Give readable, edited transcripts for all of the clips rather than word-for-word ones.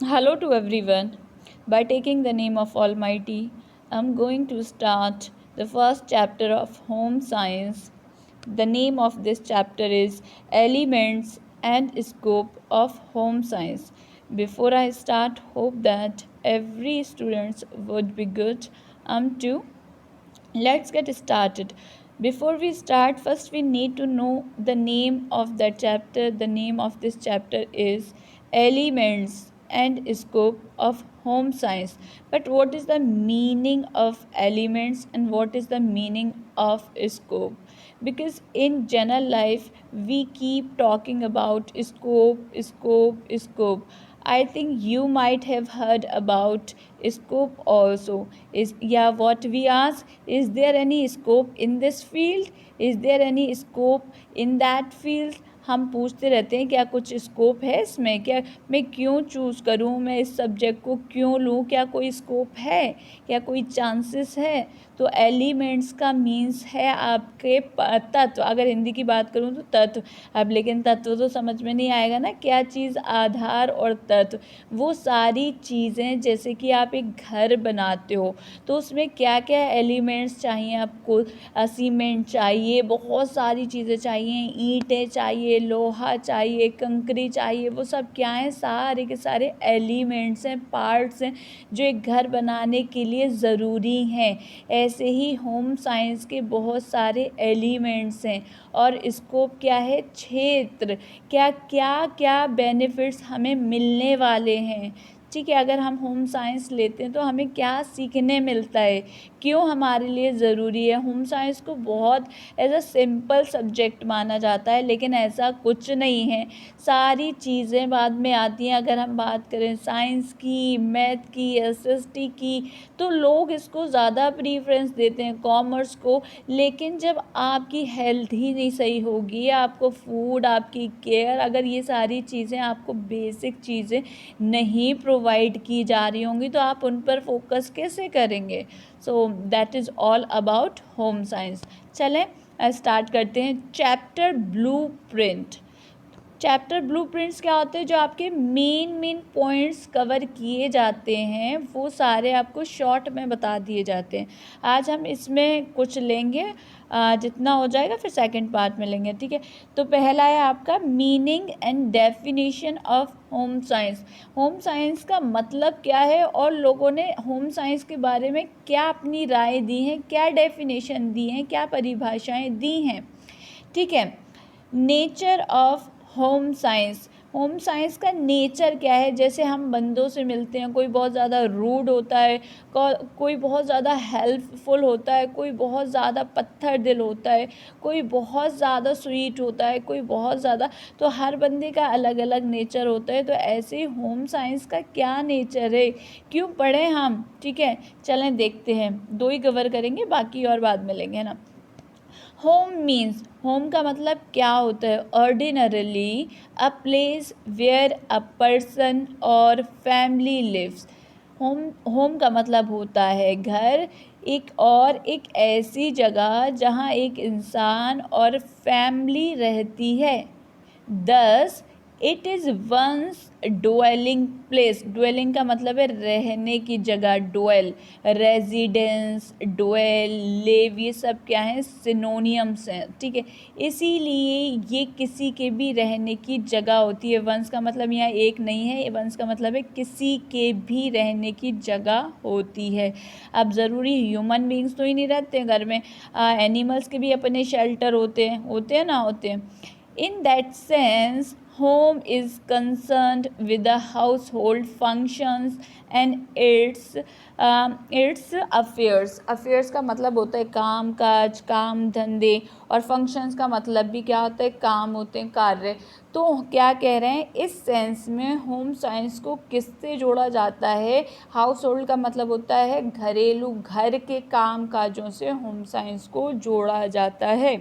Hello to everyone. By taking the name of Almighty, I'm going to start the first chapter of Home Science. The name of this chapter is Elements and Scope of Home Science. Before I start, hope that every student would be good. Too. Let's get started. Before we start, first we need to know the name of that chapter. The name of this chapter is Elements and Scope of Home Science. But what is the meaning of elements and what is the meaning of scope? Because in general life, we keep talking about scope. I think you might have heard about scope also. Is yeah, what we ask, is there any scope in this field? Is there any scope in that field? हम पूछते रहते हैं क्या कुछ scope है इसमें, क्या मैं क्यों चूज़ करूं, मैं इस सब्जेक्ट को क्यों लूं, क्या कोई स्कोप है, क्या कोई चांसेस है? तो एलिमेंट्स का मीन्स है आपके तत्व। अगर हिंदी की बात करूं तो तत्व। अब लेकिन तत्व तो समझ में नहीं आएगा ना, क्या चीज़, आधार और तत्व। वो सारी चीज़ें, जैसे कि आप एक घर बनाते हो तो उसमें क्या क्या एलिमेंट्स चाहिए आपको। सीमेंट चाहिए, बहुत सारी चीज़ें चाहिए, ईंटें चाहिए, लोहा चाहिए, कंकरी चाहिए। वो सब क्या हैं, सारे के सारे एलिमेंट्स हैं, पार्ट्स हैं जो एक घर बनाने के लिए ज़रूरी हैं। ऐसे ही होम साइंस के बहुत सारे एलिमेंट्स हैं। और स्कोप क्या है, क्षेत्र। क्या क्या क्या बेनिफिट्स हमें मिलने वाले हैं। ठीक है, अगर हम होम साइंस लेते हैं तो हमें क्या सीखने मिलता है, क्यों हमारे लिए ज़रूरी है। होम साइंस को बहुत एज अ सिंपल सब्जेक्ट माना जाता है, लेकिन ऐसा कुछ नहीं है। सारी चीज़ें बाद में आती हैं। अगर हम बात करें साइंस की, मैथ की, एसएसटी की, तो लोग इसको ज़्यादा प्रीफरेंस देते हैं, कॉमर्स को। लेकिन जब आपकी हेल्थ ही नहीं सही होगी, आपको फूड, आपकी केयर, अगर ये सारी चीज़ें, आपको बेसिक चीज़ें नहीं प्रोवाइड की जा रही होंगी तो आप उन पर फोकस कैसे करेंगे। So that is all about home science. चलें स्टार्ट करते हैं। Chapter blue print. Chapter blueprints क्या होते हैं, जो आपके मेन पॉइंट्स कवर किए जाते हैं वो सारे आपको शॉर्ट में बता दिए जाते हैं। आज हम इसमें कुछ लेंगे, जितना हो जाएगा फिर सेकंड पार्ट में लेंगे, ठीक है। तो पहला है आपका meaning and definition of home science. Home science का मतलब क्या है और लोगों ने होम साइंस के बारे में क्या अपनी राय दी है, क्या डेफिनेशन दी हैं, क्या परिभाषाएं दी हैं, ठीक है। Nature of home science. Home science का नेचर क्या है, जैसे हम बंदों से मिलते हैं, कोई बहुत ज़्यादा रूड होता है, कोई बहुत ज़्यादा हेल्पफुल होता है, कोई बहुत ज़्यादा पत्थर दिल होता है, कोई बहुत ज़्यादा स्वीट होता है, कोई बहुत ज़्यादा, तो हर बंदे का अलग अलग नेचर होता है। तो ऐसे ही होम साइंस का क्या नेचर है, क्यों पढ़ें हम, ठीक है। चलें देखते हैं, दो ही कवर करेंगे, बाकी और बाद में लेंगे, है ना। होम मीन्स, होम का मतलब क्या होता है, ordinarily a place where a person or family lives. Home, home का मतलब होता है घर, एक ऐसी जगह जहाँ एक इंसान और फैमिली रहती है। This it is one's dwelling place. Dwelling का मतलब है रहने की जगह, ड्वेल, रेजिडेंस, ड्वेल, लिव, ये सब क्या है, सिनोनियम्स हैं, ठीक है। इसीलिए ये किसी के भी रहने की जगह होती है। वंस का मतलब यहाँ एक नहीं है, वंस का मतलब है किसी के भी रहने की जगह होती है। अब ज़रूरी ह्यूमन बींग्स तो ही नहीं रहते हैं घर में, एनिमल्स के भी अपने शेल्टर होते हैं ना, होते हैं। In that sense, home is concerned with the household functions and its affairs. Affairs का मतलब होता है काम काज, काम धंधे, और functions का मतलब भी क्या होता है, काम होते हैं, कार्य। तो क्या कह रहे हैं, इस सेंस में होम साइंस को किससे जोड़ा जाता है। हाउस होल्ड का मतलब होता है घरेलू, घर के काम काजों से होम साइंस को जोड़ा जाता है।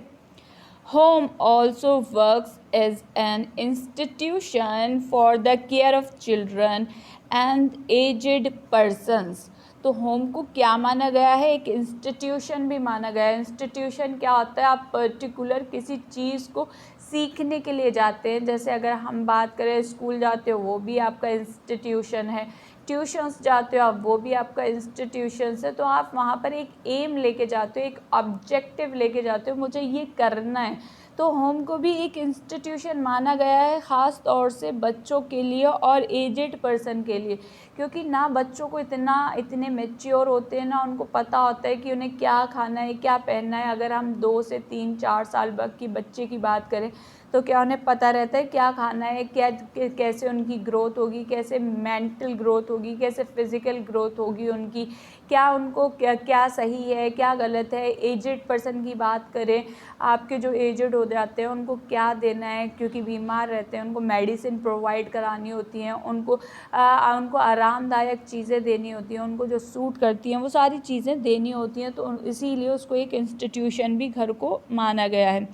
Home also works as an institution for the care of children and aged persons. तो होम को क्या माना गया है, एक इंस्टीट्यूशन भी माना गया है। इंस्टीट्यूशन क्या होता है, आप पर्टिकुलर किसी चीज़ को सीखने के लिए जाते हैं। जैसे अगर हम बात करें स्कूल जाते हो वो भी आपका इंस्टीट्यूशन है, ट्यूशन्स जाते हो आप वो भी आपका इंस्टीट्यूशंस है। तो आप वहाँ पर एक एम लेके जाते हो, एक ऑब्जेक्टिव लेके जाते हो, मुझे ये करना है। तो होम को भी एक इंस्टीट्यूशन माना गया है, ख़ास तौर से बच्चों के लिए और एजेड पर्सन के लिए, क्योंकि ना बच्चों को इतने मैच्योर होते हैं, ना उनको पता होता है कि उन्हें क्या खाना है, क्या पहनना है। अगर हम 2 से 3 4 साल की बच्चे की बात करें तो क्या उन्हें पता रहता है क्या खाना है, क्या कैसे उनकी ग्रोथ होगी, कैसे मेंटल ग्रोथ होगी, कैसे फिज़िकल ग्रोथ होगी उनकी, क्या उनको क्या सही है, क्या गलत है। एजेड पर्सन की बात करें, आपके जो एजेड हो जाते हैं उनको क्या देना है, क्योंकि बीमार रहते हैं, उनको मेडिसिन प्रोवाइड करानी होती हैं, उनको आरामदायक चीज़ें देनी होती हैं, उनको जो सूट करती हैं वो सारी चीज़ें देनी होती हैं। तो इसीलिए उसको एक इंस्टीट्यूशन भी घर को माना गया है।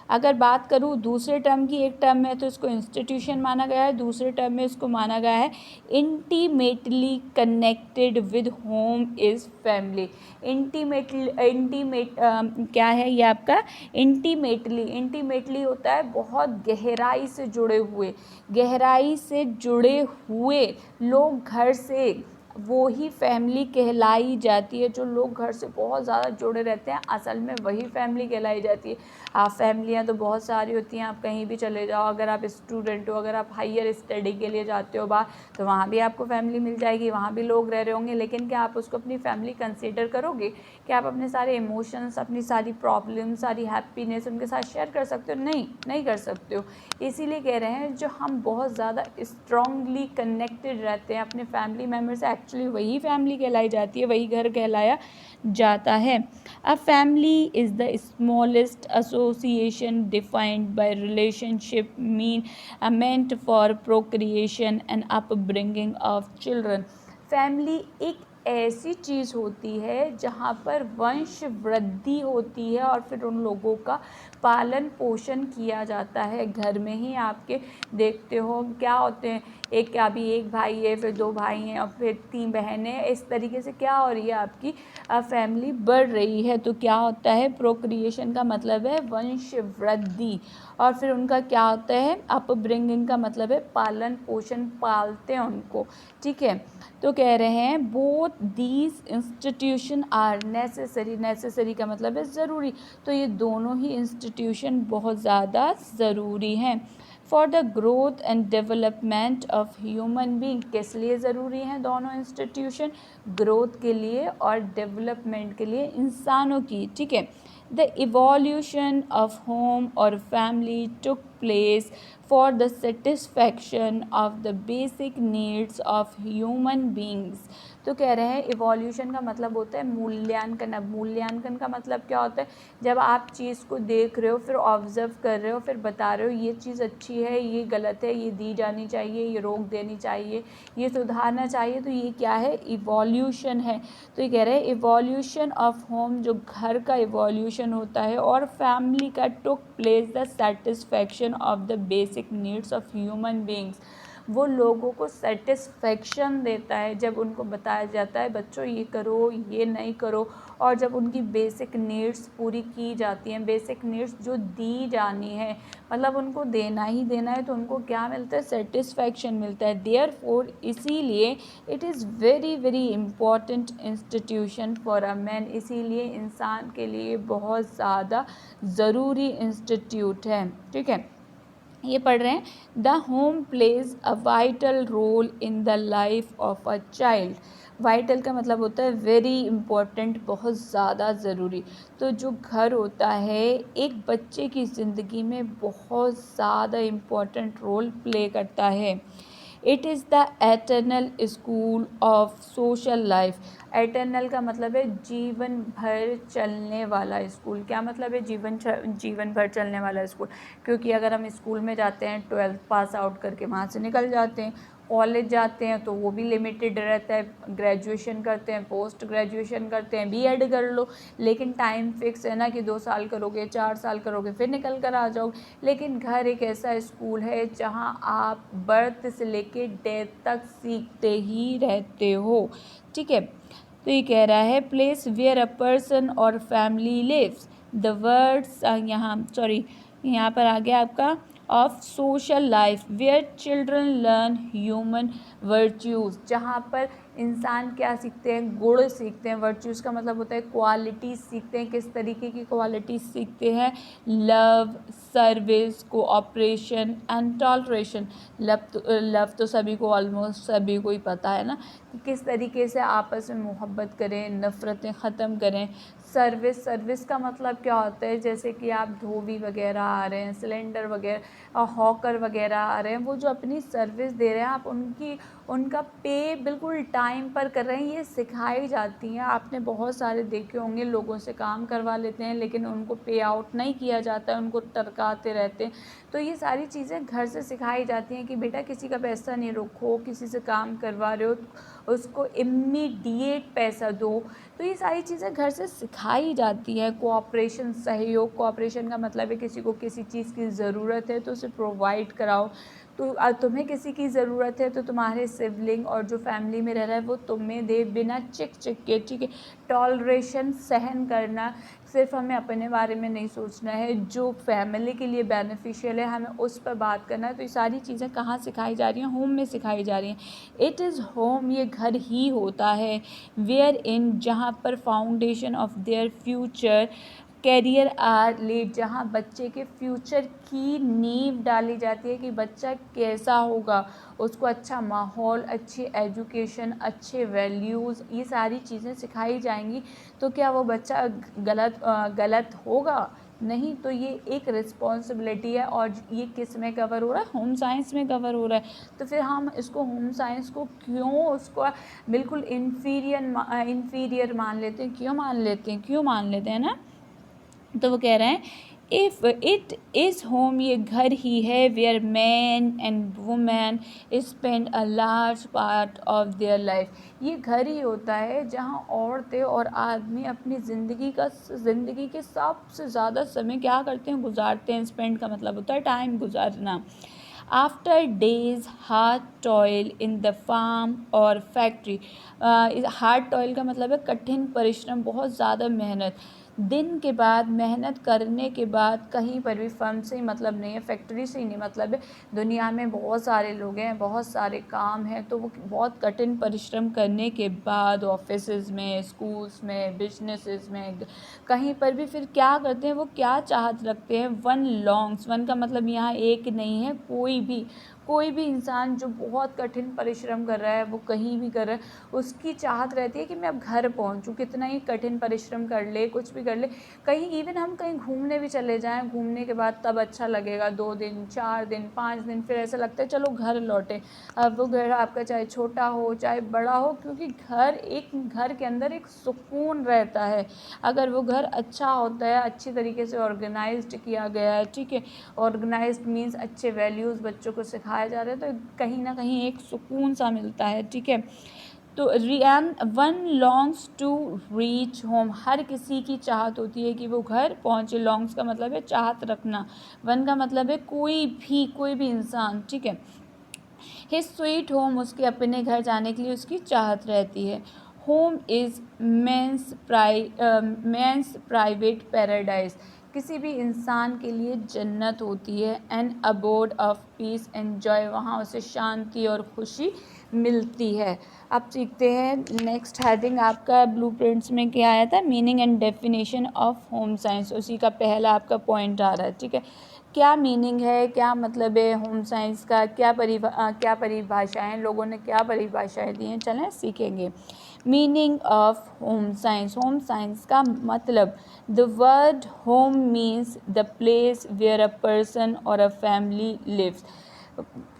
अगर बात करूँ दूसरे टर्म की, एक टर्म में तो इसको इंस्टीट्यूशन माना गया है, दूसरे टर्म में इसको माना गया है intimately connected with home is family. क्या है ये आपका इंटीमेटली होता है बहुत गहराई से जुड़े हुए लोग घर से, वो ही फैमिली कहलाई जाती है। जो लोग घर से बहुत ज़्यादा जुड़े रहते हैं असल में वही फैमिली कहलाई जाती है। आप फैमिलियाँ तो बहुत सारी होती हैं, आप कहीं भी चले जाओ, अगर आप स्टूडेंट हो, अगर आप हायर स्टडी के लिए जाते हो बाहर, तो वहाँ भी आपको फैमिली मिल जाएगी, वहाँ भी लोग रह रहे होंगे। लेकिन क्या आप उसको अपनी फैमिली कंसीडर करोगे? क्या आप अपने सारे इमोशंस, अपनी सारी प्रॉब्लम, सारी हैप्पीनेस उनके साथ शेयर कर सकते हो? नहीं कर सकते हो। इसीलिए कह रहे हैं जो हम बहुत ज़्यादा स्ट्रांगली कनेक्टेड रहते हैं अपने फैमिली मेम्बर से, एक्चुअली वही फैमिली कहलाई जाती है, वही घर कहलाया जाता है। A family is the smallest association defined by relationship meant for procreation and upbringing of children। Family एक ऐसी चीज़ होती है जहाँ पर वंश वृद्धि होती है और फिर उन लोगों का पालन पोषण किया जाता है घर में ही। आपके देखते हो क्या होते हैं, अभी एक भाई है, फिर 2 भाई हैं और फिर 3 बहनें हैं। इस तरीके से क्या हो रही है, आपकी फैमिली बढ़ रही है। तो क्या होता है, प्रोक्रिएशन का मतलब है वंश वृद्धि, और फिर उनका क्या होता है, अपब्रिंगिंग का मतलब है पालन पोषण, पालते हैं उनको। ठीक है, तो कह रहे हैं both these institution are necessary का मतलब है ज़रूरी। तो ये दोनों ही इंस्टीट्यूशन बहुत ज़्यादा ज़रूरी हैं for the growth and development of human being. किस लिए ज़रूरी हैं दोनों इंस्टीट्यूशन? ग्रोथ के लिए और डेवलपमेंट के लिए इंसानों की। ठीक है, द इवोल्यूशन ऑफ होम और family took place for the satisfaction of the basic needs of human beings. तो कह रहे हैं इवोल्यूशन का मतलब होता है मूल्यांकन। अब मूल्यांकन का मतलब क्या होता है, जब आप चीज़ को देख रहे हो, फिर ऑब्जर्व कर रहे हो, फिर बता रहे हो ये चीज़ अच्छी है, ये गलत है, ये दी जानी चाहिए, ये रोक देनी चाहिए, ये सुधारना चाहिए, तो ये क्या है, इवोल्यूशन है। तो ये कह रहे हैं इवोल्यूशन ऑफ होम, जो घर का इवोल्यूशन होता है, और फैमिली का took place the satisfaction of the basic needs of human beings. वो लोगों को सेटिस्फैक्शन देता है जब उनको बताया जाता है बच्चों ये करो, ये नहीं करो, और जब उनकी बेसिक नीड्स पूरी की जाती हैं, बेसिक नीड्स जो दी जानी है, मतलब उनको देना ही देना है, तो उनको क्या मिलता है, सेटिस्फैक्शन मिलता है। देयरफॉर इसीलिए it is very very important institution for a man, इसीलिए इंसान के लिए बहुत ज़्यादा ज़रूरी इंस्टीट्यूट है। ठीक है, ये पढ़ रहे हैं, the home plays a vital role in the life of a child. Vital का मतलब होता है वेरी इम्पॉर्टेंट, बहुत ज़्यादा ज़रूरी। तो जो घर होता है एक बच्चे की ज़िंदगी में बहुत ज़्यादा इम्पॉर्टेंट रोल प्ले करता है। It is the eternal school of social life. Eternal का मतलब है जीवन भर चलने वाला स्कूल। क्या मतलब है, जीवन भर चलने वाला स्कूल? क्योंकि अगर हम स्कूल में जाते हैं 12th पास आउट करके वहाँ से निकल जाते हैं, कॉलेज जाते हैं तो वो भी लिमिटेड रहता है, ग्रेजुएशन करते हैं, पोस्ट ग्रेजुएशन करते हैं, बीएड कर लो, लेकिन टाइम फिक्स है ना कि 2 साल करोगे, 4 साल करोगे, फिर निकल कर आ जाओगे। लेकिन घर एक ऐसा स्कूल है जहाँ आप बर्थ से लेके डेथ तक सीखते ही रहते हो। ठीक है, तो ये कह रहा है place where a person or family lives. The words यहाँ यहाँ पर आ गया आपका of social life where children learn human virtues, जहाँ पर इंसान क्या सीखते हैं, गुण सीखते हैं। वर्च्यूज़ का मतलब होता है क्वालिटीज़ सीखते हैं। किस तरीके की क्वालिटीज़ सीखते हैं? Love, service, cooperation and toleration. Love तो सभी को, ऑलमोस्ट सभी को ही पता है ना कि किस तरीके से आपस में मोहब्बत करें, नफ़रतें ख़त्म करें। सर्विस का मतलब क्या होता है? जैसे कि आप धोबी वगैरह आ रहे हैं, सिलेंडर वगैरह, हॉकर वगैरह आ रहे हैं, वो जो अपनी सर्विस दे रहे हैं, आप उनका पे बिल्कुल टाइम पर कर रहे हैं, ये सिखाई जाती हैं। आपने बहुत सारे देखे होंगे, लोगों से काम करवा लेते हैं लेकिन उनको पे आउट नहीं किया जाता है, उनको टरकाते रहते हैं। तो ये सारी चीज़ें घर से सिखाई जाती हैं कि बेटा किसी का पैसा नहीं रोको, किसी से काम करवा रहे हो उसको इमीडिएट पैसा दो। तो ये सारी चीज़ें घर से सिखाई जाती है। कोऑपरेशन, सहयोग, कोऑपरेशन का मतलब है किसी को किसी चीज़ की ज़रूरत है तो उसे प्रोवाइड कराओ। तो तुम्हें किसी की ज़रूरत है तो तुम्हारे सिबलिंग और जो फैमिली में रह रहा है वो तुम्हें दे, बिना चिक के, ठीक है। टॉलरेशन, सहन करना, सिर्फ हमें अपने बारे में नहीं सोचना है, जो फैमिली के लिए बेनिफिशियल है हमें उस पर बात करना है। तो ये सारी चीज़ें कहाँ सिखाई जा रही हैं? होम में सिखाई जा रही हैं। इट इज़ होम, ये घर ही होता है। वेयर इन, जहाँ पर foundation of their future career are laid, जहाँ बच्चे के फ्यूचर की नींव डाली जाती है कि बच्चा कैसा होगा, उसको अच्छा माहौल, अच्छी एजुकेशन, अच्छे वैल्यूज़, ये सारी चीज़ें सिखाई जाएंगी। तो क्या वो बच्चा गलत होगा? नहीं। तो ये एक रिस्पॉन्सिबिलिटी है और ये किस में कवर हो रहा है? होम साइंस में कवर हो रहा है। तो फिर हम इसको, होम साइंस को क्यों उसको बिल्कुल इन्फीरियर मान लेते हैं? क्यों मान लेते हैं ना? तो वो कह रहे हैं इफ़ इट इज़ होम, ये घर ही है, where man and women spend a large part of their life, ये घर ही होता है जहाँ औरतें और आदमी अपनी ज़िंदगी के सबसे ज़्यादा समय क्या करते हैं? गुजारते हैं। स्पेंड का मतलब होता है टाइम गुजारना। After days hard toil in the farm or factory, hard toil का मतलब है कठिन परिश्रम, बहुत ज़्यादा मेहनत। दिन के बाद, मेहनत करने के बाद, कहीं पर भी फर्म से ही मतलब नहीं है, फैक्ट्री से ही नहीं मतलब है। दुनिया में बहुत सारे लोग हैं, बहुत सारे काम हैं, तो वो बहुत कठिन परिश्रम करने के बाद ऑफिसेज में, स्कूल्स में, बिजनेसेस में, कहीं पर भी फिर क्या करते हैं? वो क्या चाहत रखते हैं? वन लॉन्ग्स, वन का मतलब यहाँ एक नहीं है, कोई भी इंसान जो बहुत कठिन परिश्रम कर रहा है, वो कहीं भी कर रहा है, उसकी चाहत रहती है कि मैं अब घर पहुंचूं। कितना ही कठिन परिश्रम कर ले, कुछ भी कर ले, कहीं इवन हम कहीं घूमने भी चले जाएं, घूमने के बाद तब अच्छा लगेगा, 2 दिन, 4 दिन, 5 दिन, फिर ऐसा लगता है चलो घर लौटे। अब वो घर आपका चाहे छोटा हो चाहे बड़ा हो, क्योंकि घर के अंदर एक सुकून रहता है। अगर वो घर अच्छा होता है, अच्छी तरीके से ऑर्गेनाइज्ड किया गया है, ठीक है, ऑर्गेनाइज्ड मीन्स अच्छे वैल्यूज़ बच्चों को सिखाया जा रहा है, तो कहीं ना कहीं एक सुकून सा मिलता है, ठीक है। तो one longs to reach home, हर किसी की चाहत होती है कि वो घर पहुँचे। लॉन्ग्स का मतलब है चाहत रखना, वन का मतलब है कोई भी इंसान, ठीक है। हिज स्वीट होम, उसके अपने घर जाने के लिए उसकी चाहत रहती है। Home is man's private paradise, किसी भी इंसान के लिए जन्नत होती है। An abode of peace and joy, वहाँ उसे शांति और खुशी मिलती है। अब सीखते हैं नेक्स्ट हेडिंग, आपका ब्लूप्रिंट्स में क्या आया था? Meaning and definition of home science, उसी का पहला आपका पॉइंट आ रहा है, ठीक है। क्या मीनिंग है, क्या मतलब है होम साइंस का, क्या परिभाषाएँ, लोगों ने क्या परिभाषाएँ दी हैं, चलें सीखेंगे। Meaning of home science, home science का मतलब, the word home means the place where a person or a family lives.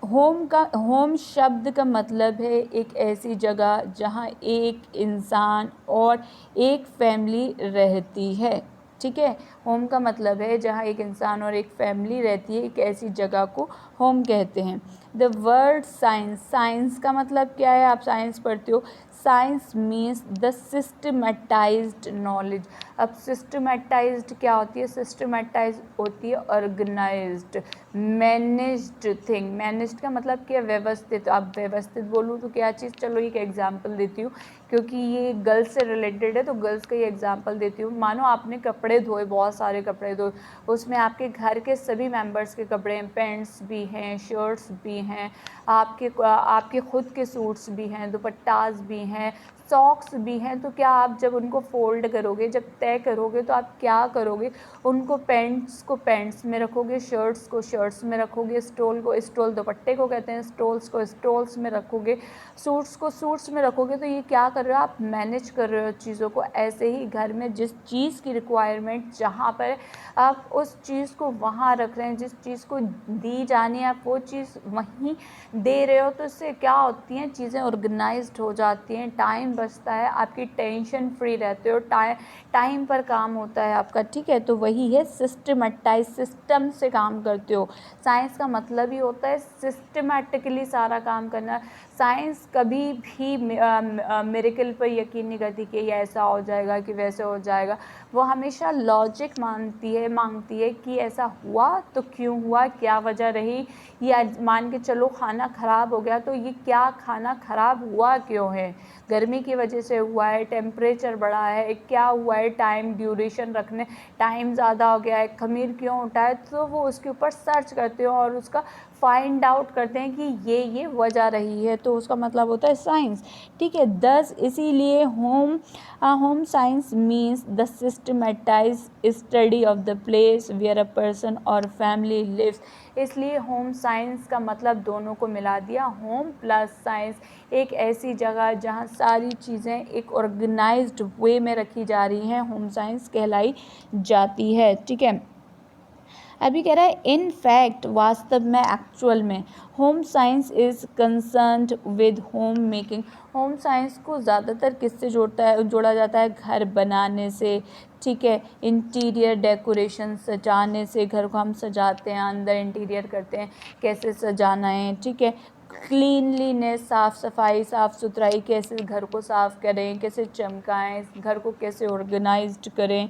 Home शब्द का मतलब है एक ऐसी जगह जहाँ एक इंसान और एक फैमिली रहती है, ठीक है। होम का मतलब है जहाँ एक इंसान और एक फैमिली रहती है, एक ऐसी जगह को होम कहते हैं। द वर्ड साइंस, साइंस का मतलब क्या है? आप साइंस पढ़ते हो। Science means the systematised knowledge, अब सिस्टमेटाइज्ड क्या होती है? सिस्टमेटाइज होती है ऑर्गेनाइज्ड, मैनेज्ड थिंग। मैनेज्ड का मतलब क्या? व्यवस्थित। अब व्यवस्थित बोलूँ तो क्या चीज़? चलो एक एग्जांपल देती हूँ, क्योंकि ये गर्ल्स से रिलेटेड है तो गर्ल्स का ही एग्जांपल देती हूँ। मानो आपने कपड़े धोए, बहुत सारे कपड़े धोए, उसमें आपके घर के सभी मेंबर्स के कपड़े हैं, पैंट्स भी हैं, शर्ट्स भी हैं, आपके खुद के सूट्स भी हैं, दुपट्टास भी हैं, सॉक्स भी हैं। तो क्या आप जब उनको फोल्ड करोगे, जब तय करोगे, तो आप क्या करोगे? उनको पैंट्स को पैंट्स में रखोगे, शर्ट्स को शर्ट्स में रखोगे, स्टोल दुपट्टे को कहते हैं, स्टोल्स को स्टोल्स में रखोगे, सूट्स को सूट्स में रखोगे। तो ये क्या कर रहे हो? आप मैनेज कर रहे हो चीज़ों को। ऐसे ही घर में जिस चीज़ की रिक्वायरमेंट जहाँ पर आप उस चीज़ को वहाँ रख रहे हैं, जिस चीज़ को दी जानी है आप वो चीज़ वहीं दे रहे हो। तो इससे क्या होती हैं? चीज़ें ऑर्गेनाइज्ड हो जाती हैं, टाइम बचता है, आपकी टेंशन फ्री रहते हो, टाइम पर काम होता है आपका। ठीक है, तो वही है सिस्टमेटाइज, सिस्टम से काम करते हो। साइंस का मतलब ही होता है सिस्टमेटिकली सारा काम करना। साइंस कभी भी मिरेकल पर यकीन नहीं करती कि ये ऐसा हो जाएगा कि वैसे हो जाएगा। वो हमेशा लॉजिक मांगती है कि ऐसा हुआ तो क्यों हुआ, क्या वजह रही। या मान के चलो खाना ख़राब हो गया, तो ये क्या खाना ख़राब हुआ क्यों है? गर्मी की वजह से हुआ है, टेम्परेचर बढ़ा है, क्या हुआ है, टाइम ड्यूरेशन रखने टाइम ज़्यादा हो गया है, ख़मीर क्यों उठा है। तो वो उसके ऊपर सर्च करते हो और उसका फाइंड आउट करते हैं कि ये वजह रही है। तो उसका मतलब होता है साइंस। ठीक है, दस इसीलिए home science means the systematize study of the place where a person or family lives. इसलिए होम साइंस का मतलब दोनों को मिला दिया, होम प्लस साइंस। एक ऐसी जगह जहाँ सारी चीज़ें एक ऑर्गेनाइज्ड वे में रखी जा रही हैं, होम साइंस कहलाई जाती है। ठीक है, अभी कह रहा है इन फैक्ट, वास्तव में, एक्चुअल में, home science is concerned with home making. Home science को ज़्यादातर किससे जोड़ा जाता है? घर बनाने से। ठीक है, इंटीरियर डेकोरेशन, सजाने से। घर को हम सजाते हैं, अंदर इंटीरियर करते हैं, कैसे सजाना है। ठीक है, क्लीनलीनेस, साफ़ सफाई, साफ़ सुथराई, कैसे घर को साफ़ करें, कैसे चमकाएं, घर को कैसे ऑर्गेनाइज्ड करें।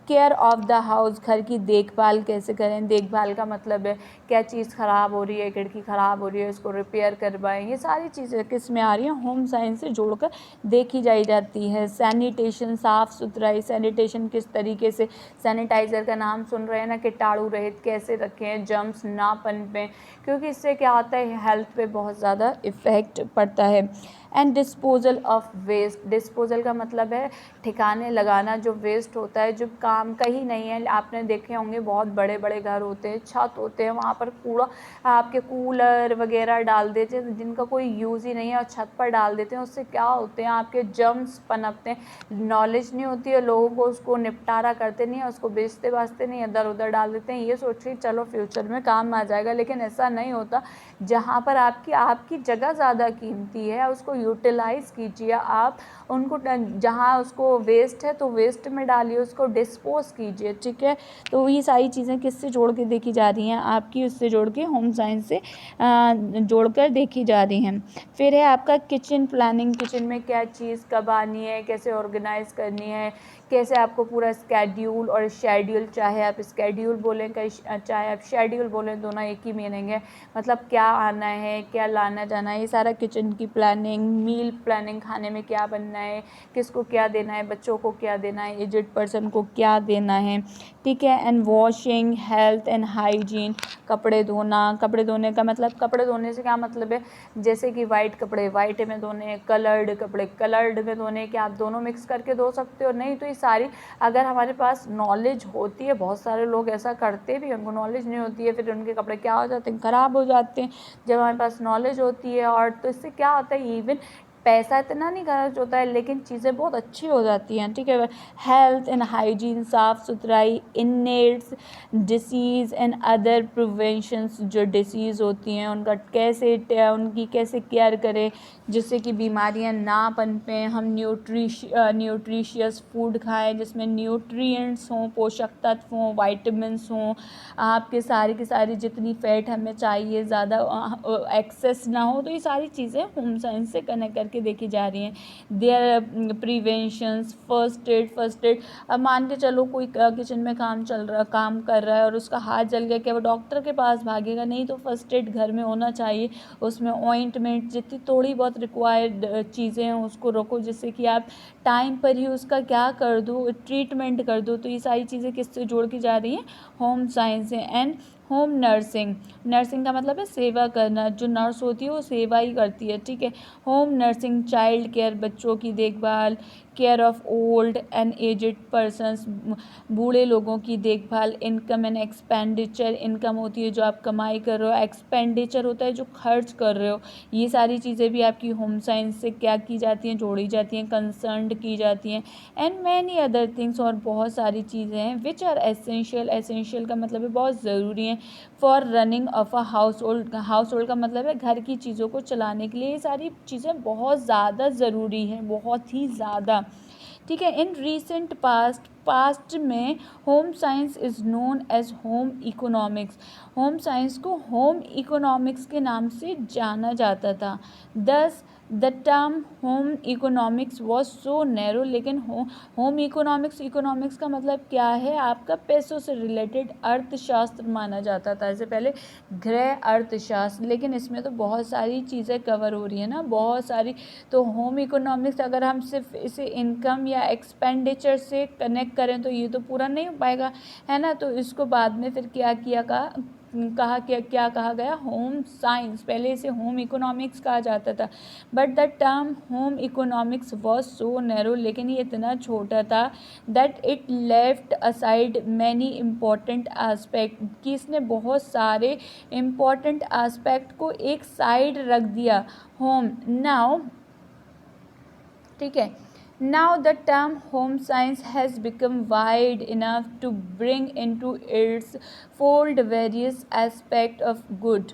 केयर ऑफ़ द हाउस, घर की देखभाल कैसे करें। देखभाल का मतलब है क्या चीज़ ख़राब हो रही है, खिड़की ख़राब हो रही है, इसको रिपेयर करवाएं। ये सारी चीज़ें किस में आ रही हैं? होम साइंस से जोड़कर देखी जाती है। सैनिटेशन, साफ़ सुथराई। सैनिटेशन किस तरीके से? सैनिटाइज़र का नाम सुन रहे हैं ना, कीटाणु रहित कैसे रखें, जर्म्स ना पनपें, क्योंकि इससे क्या होता है? हेल्थ पे बहुत ज़्यादा इफ़ेक्ट पड़ता है। And disposal of waste. Disposal का मतलब है ठिकाने लगाना जो वेस्ट होता है, जो काम का ही नहीं है। आपने देखे होंगे बहुत बड़े बड़े घर होते हैं, छत होते हैं, वहाँ पर कूड़ा, आपके कूलर वगैरह डाल देते हैं जिनका कोई यूज़ ही नहीं है और छत पर डाल देते हैं। उससे क्या होते हैं? आपके जर्म्स पनपते हैं। नॉलेज नहीं होती है लोगों को, उसको निपटारा करते नहीं है, उसको बेचते बाचते नहीं, इधर उधर डाल देते हैं, ये सोच के चलो फ्यूचर में काम आ जाएगा। लेकिन ऐसा नहीं होता। जहाँ पर आपकी जगह ज़्यादा कीमती है, उसको यूटिलाइज़ कीजिए आप। उनको जहाँ उसको वेस्ट है तो वेस्ट में डालिए, उसको डिस्पोज कीजिए। ठीक है, तो ये सारी चीज़ें किससे जोड़ के देखी जा रही हैं? आपकी उससे जोड़ के, होम साइंस से जोड़कर देखी जा रही हैं। फिर है आपका किचन प्लानिंग। किचन में क्या चीज़ कब आनी है, कैसे ऑर्गेनाइज़ करनी है, कैसे आपको पूरा स्केड्यूल और शेड्यूल, चाहे आप स्केड्यूल बोलें चाहे आप शेड्यूल बोलें, दोनों एक ही मीनिंग है। मतलब क्या आना है, क्या लाना जाना है, ये सारा किचन की प्लानिंग। मील प्लानिंग, खाने में क्या बनना है, किसको क्या देना है, बच्चों को क्या देना है, एजेड पर्सन को क्या देना है। ठीक है, and washing, health and hygiene. कपड़े धोना। कपड़े धोने का मतलब, कपड़े धोने से क्या मतलब है? जैसे कि वाइट कपड़े वाइट में धोने, कलर्ड कपड़े कलर्ड में धोने। क्या आप दोनों मिक्स करके धो सकते हो? नहीं। तो ये सारी, अगर हमारे पास नॉलेज होती है, बहुत सारे लोग ऐसा करते भी, उनको नॉलेज नहीं होती है, फिर उनके कपड़े क्या हो जाते हैं? ख़राब हो जाते हैं। जब हमारे पास नॉलेज होती है, और तो इससे क्या होता है? इवन पैसा इतना नहीं खर्च होता है, लेकिन चीज़ें बहुत अच्छी हो जाती हैं। ठीक है, हेल्थ एंड हाइजीन, साफ़ सुथराई, इननेट्स, डिसीज़ एंड अदर प्रिवेंशंस। जो डिसीज़ होती हैं उनकी कैसे केयर करें जिससे कि बीमारियां ना पनपें। हम न्यूट्रिशियस फूड खाएं जिसमें न्यूट्रिएंट्स हों, पोषक तत्व हों, वाइटामिन्स हों। आपके सारी की सारी जितनी फ़ैट हमें चाहिए ज़्यादा एक्सेस ना हो। तो ये सारी चीज़ें होम साइंस से कनेक्ट करके करके देखी जा रही हैं। There preventions, first aid. अब मान के चलो कोई किचन में काम कर रहा है और उसका हाथ जल गया, क्या वो डॉक्टर के पास भागेगा? नहीं, तो फर्स्ट एड घर में होना चाहिए। उसमें ऑइंटमेंट, जितनी थोड़ी बहुत रिक्वायर्ड चीज़ें हैं उसको रखो, जिससे कि आप टाइम पर ही उसका क्या कर दो, ट्रीटमेंट कर दो। तो ये सारी चीज़ें किससे जोड़ की जा रही हैं? होम साइंस से। एंड होम नर्सिंग, नर्सिंग का मतलब है सेवा करना, जो नर्स होती है वो सेवा ही करती है, ठीक है। होम नर्सिंग, चाइल्ड केयर, बच्चों की देखभाल, care of old and aged persons, बूढ़े लोगों की देखभाल। इनकम एंड एक्सपेंडिचर, इनकम होती है जो आप कमाई कर रहे हो, एक्सपेंडिचर होता है जो खर्च कर रहे हो। ये सारी चीज़ें भी आपकी होम साइंस से क्या की जाती हैं? जोड़ी जाती हैं, कंसर्न्ड की जाती हैं। एंड मैनी अदर थिंग्स, और बहुत सारी चीज़ें हैं विच आर एसेंशियल, एसेंशियल का मतलब है बहुत ज़रूरी हैं for running of a house hold, house hold का मतलब है घर की चीज़ों को चलाने के लिए। ये सारी चीज़ें बहुत ज़्यादा ज़रूरी हैं, बहुत ही ज़्यादा, ठीक है। इन रिसेंट पास्ट में home science is known age home economics, home science को होम इकोनॉमिक्स के नाम से जाना जाता था। दस the term home economics was so narrow, लेकिन होम इकोनॉमिक्स, इकोनॉमिक्स का मतलब क्या है? आपका पैसों से रिलेटेड अर्थशास्त्र माना जाता था इससे पहले, गृह अर्थशास्त्र। लेकिन इसमें तो बहुत सारी चीज़ें कवर हो रही है ना, बहुत सारी। तो होम इकोनॉमिक्स अगर हम सिर्फ इसे इनकम या एक्सपेंडिचर से कनेक्ट करें तो ये तो पूरा नहीं हो पाएगा, है ना। तो इसको बाद में फिर क्या कहा गया? Home science. पहले इसे होम इकोनॉमिक्स कहा जाता था, but the term home economics was so narrow, लेकिन ये इतना छोटा था, that it left aside many important aspect, कि इसने बहुत सारे इम्पॉर्टेंट आस्पेक्ट को एक साइड रख दिया। होम नाउ, ठीक है। Now the term home science has become wide enough to bring into its fold various aspects of good